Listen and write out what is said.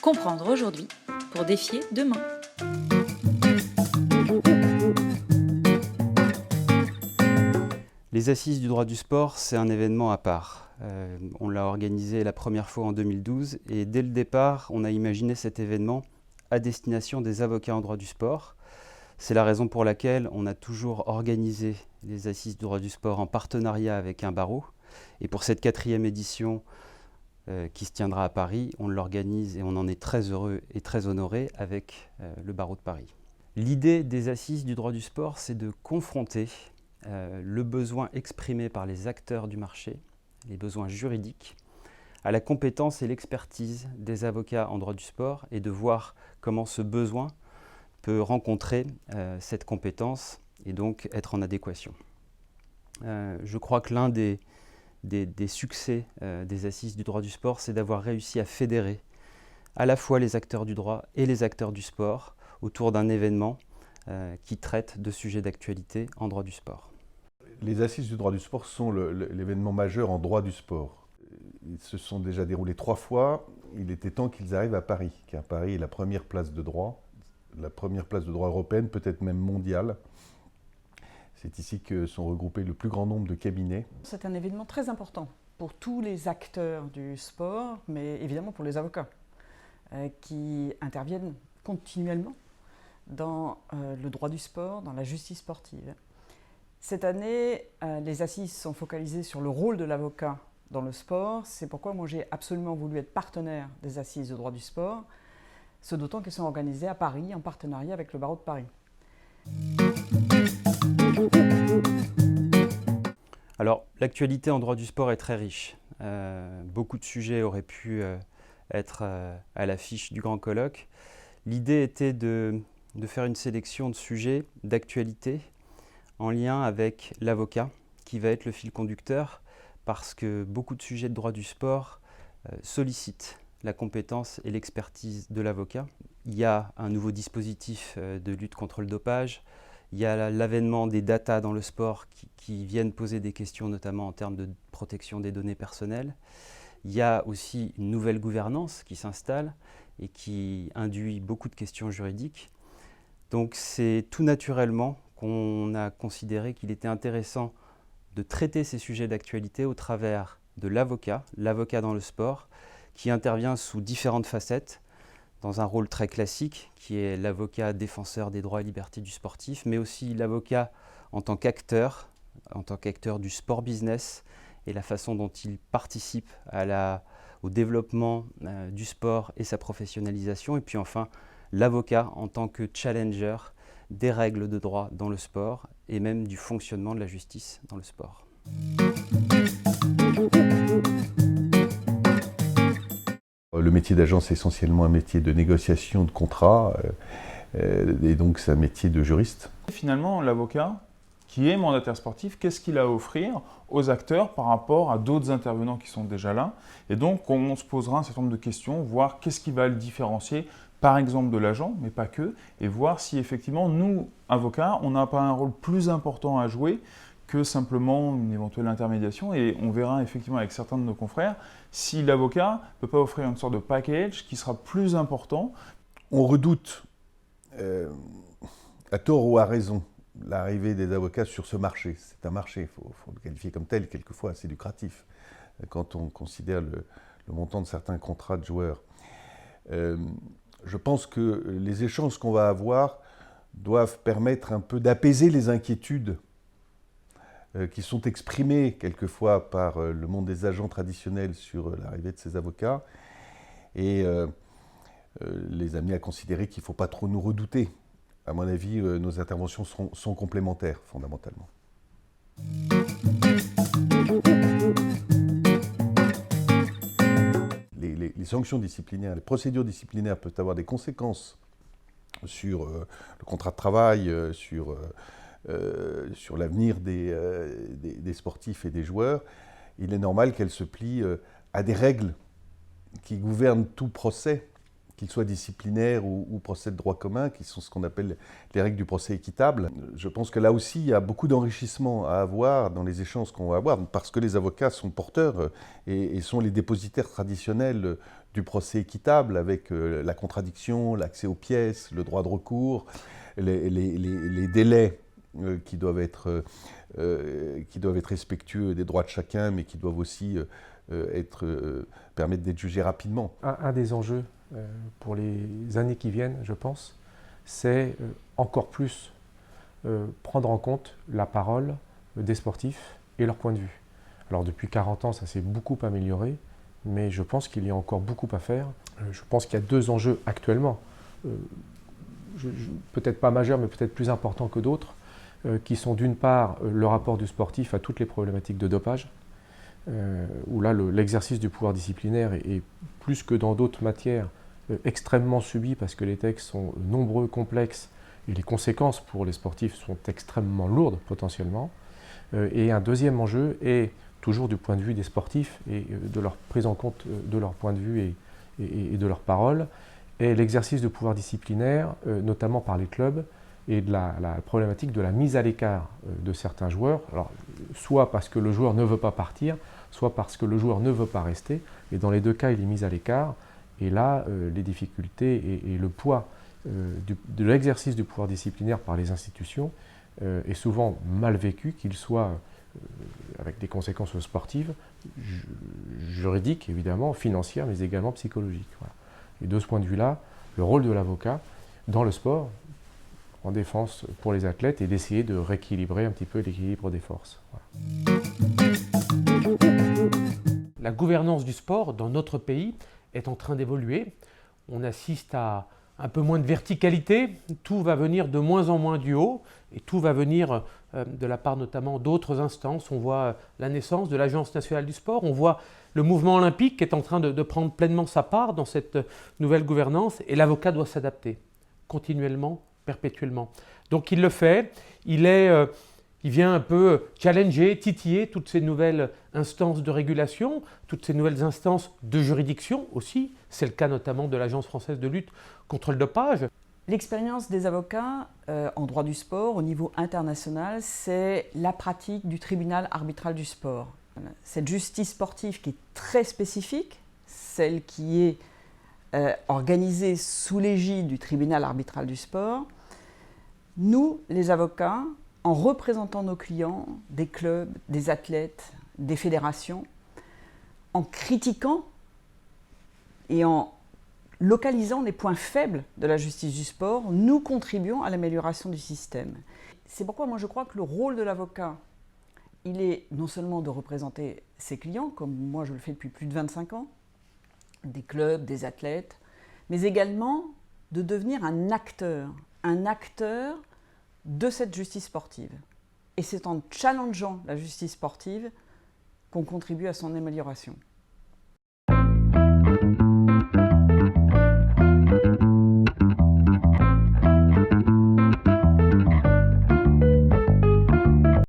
Comprendre aujourd'hui pour défier demain. Les Assises du droit du sport, c'est un événement à part. On l'a organisé la première fois en 2012 et dès le départ, on a imaginé cet événement à destination des avocats en droit du sport. C'est la raison pour laquelle on a toujours organisé les Assises du droit du sport en partenariat avec un barreau. Et pour cette 4e édition qui se tiendra à Paris, on l'organise et on en est très heureux et très honoré avec le barreau de Paris. L'idée des Assises du droit du sport, c'est de confronter le besoin exprimé par les acteurs du marché, les besoins juridiques, à la compétence et l'expertise des avocats en droit du sport et de voir comment ce besoin peut rencontrer cette compétence et donc être en adéquation. Je crois que l'un des succès des Assises du droit du sport, c'est d'avoir réussi à fédérer à la fois les acteurs du droit et les acteurs du sport autour d'un événement qui traite de sujets d'actualité en droit du sport. Les Assises du droit du sport sont l'événement majeur en droit du sport. Ils se sont déjà déroulés 3 fois. Il était temps qu'ils arrivent à Paris, car Paris est la première place de droit européenne, peut-être même mondiale. C'est ici que sont regroupés le plus grand nombre de cabinets. C'est un événement très important pour tous les acteurs du sport, mais évidemment pour les avocats qui interviennent continuellement dans le droit du sport, dans la justice sportive. Cette année, les assises sont focalisées sur le rôle de l'avocat dans le sport. C'est pourquoi moi j'ai absolument voulu être partenaire des assises de droit du sport, ce d'autant qu'elles sont organisées à Paris en partenariat avec le barreau de Paris. Alors, l'actualité en droit du sport est très riche. Beaucoup de sujets auraient pu être à l'affiche du grand colloque. L'idée était de faire une sélection de sujets d'actualité en lien avec l'avocat, qui va être le fil conducteur, parce que beaucoup de sujets de droit du sport sollicitent la compétence et l'expertise de l'avocat. Il y a un nouveau dispositif de lutte contre le dopage, il y a l'avènement des data dans le sport qui viennent poser des questions, notamment en termes de protection des données personnelles. Il y a aussi une nouvelle gouvernance qui s'installe et qui induit beaucoup de questions juridiques. Donc c'est tout naturellement qu'on a considéré qu'il était intéressant de traiter ces sujets d'actualité au travers de l'avocat dans le sport, qui intervient sous différentes facettes, dans un rôle très classique, qui est l'avocat défenseur des droits et libertés du sportif, mais aussi l'avocat en tant qu'acteur du sport business et la façon dont il participe au développement du sport et sa professionnalisation, et puis enfin l'avocat en tant que challenger des règles de droit dans le sport et même du fonctionnement de la justice dans le sport. Le métier d'agent, c'est essentiellement un métier de négociation de contrat, et donc c'est un métier de juriste. Finalement, l'avocat qui est mandataire sportif, qu'est-ce qu'il a à offrir aux acteurs par rapport à d'autres intervenants qui sont déjà là? Et donc, on se posera un certain nombre de questions, voir qu'est-ce qui va le différencier, par exemple de l'agent, mais pas que, et voir si effectivement, nous, avocats, on n'a pas un rôle plus important à jouer que simplement une éventuelle intermédiation. Et on verra effectivement avec certains de nos confrères si l'avocat ne peut pas offrir une sorte de package qui sera plus important. On redoute, à tort ou à raison, l'arrivée des avocats sur ce marché. C'est un marché, il faut le qualifier comme tel, quelquefois assez lucratif, quand on considère le montant de certains contrats de joueurs. Je pense que les échanges qu'on va avoir doivent permettre un peu d'apaiser les inquiétudes qui sont exprimées quelquefois par le monde des agents traditionnels sur l'arrivée de ces avocats et les amener à considérer qu'il ne faut pas trop nous redouter. À mon avis, nos interventions sont complémentaires, fondamentalement. Les sanctions disciplinaires, les procédures disciplinaires peuvent avoir des conséquences sur le contrat de travail, sur l'avenir des sportifs et des joueurs. Il est normal qu'elles se plient à des règles qui gouvernent tout procès, qu'ils soient disciplinaires ou procès de droit commun, qui sont ce qu'on appelle les règles du procès équitable. Je pense que là aussi, il y a beaucoup d'enrichissement à avoir dans les échanges qu'on va avoir, parce que les avocats sont porteurs et sont les dépositaires traditionnels du procès équitable, avec la contradiction, l'accès aux pièces, le droit de recours, les délais qui doivent être respectueux des droits de chacun, mais qui doivent aussi permettre d'être jugés rapidement. Un des enjeux pour les années qui viennent, je pense, c'est encore plus prendre en compte la parole des sportifs et leur point de vue. Alors depuis 40 ans, ça s'est beaucoup amélioré, mais je pense qu'il y a encore beaucoup à faire. Je pense qu'il y a deux enjeux actuellement, peut-être pas majeurs, mais peut-être plus importants que d'autres, qui sont d'une part le rapport du sportif à toutes les problématiques de dopage, où là l'exercice du pouvoir disciplinaire est plus que dans d'autres matières extrêmement subi parce que les textes sont nombreux, complexes et les conséquences pour les sportifs sont extrêmement lourdes potentiellement. Et un deuxième enjeu est toujours du point de vue des sportifs et de leur prise en compte de leur point de vue et de leurs paroles, est l'exercice du pouvoir disciplinaire, notamment par les clubs, et de la problématique de la mise à l'écart de certains joueurs, alors, soit parce que le joueur ne veut pas partir, soit parce que le joueur ne veut pas rester, et dans les deux cas, il est mis à l'écart, et là, les difficultés et le poids de l'exercice du pouvoir disciplinaire par les institutions est souvent mal vécu, qu'il soit avec des conséquences sportives, juridiques évidemment, financières, mais également psychologiques. Voilà. Et de ce point de vue-là, le rôle de l'avocat dans le sport, en défense pour les athlètes, est d'essayer de rééquilibrer un petit peu l'équilibre des forces. Voilà. La gouvernance du sport dans notre pays est en train d'évoluer. On assiste à un peu moins de verticalité, tout va venir de moins en moins du haut et tout va venir de la part notamment d'autres instances. On voit la naissance de l'Agence nationale du sport, on voit le mouvement olympique qui est en train de prendre pleinement sa part dans cette nouvelle gouvernance et l'avocat doit s'adapter continuellement, perpétuellement. Donc il le fait, il vient un peu challenger, titiller toutes ces nouvelles instances de régulation, toutes ces nouvelles instances de juridiction aussi. C'est le cas notamment de l'Agence française de lutte contre le dopage. L'expérience des avocats en droit du sport au niveau international, c'est la pratique du tribunal arbitral du sport. Cette justice sportive qui est très spécifique, celle qui est organisée sous l'égide du tribunal arbitral du sport, nous, les avocats, en représentant nos clients, des clubs, des athlètes, des fédérations, en critiquant et en localisant les points faibles de la justice du sport, nous contribuons à l'amélioration du système. C'est pourquoi moi je crois que le rôle de l'avocat, il est non seulement de représenter ses clients, comme moi je le fais depuis plus de 25 ans, des clubs, des athlètes, mais également de devenir un acteur de cette justice sportive. Et c'est en challengeant la justice sportive qu'on contribue à son amélioration.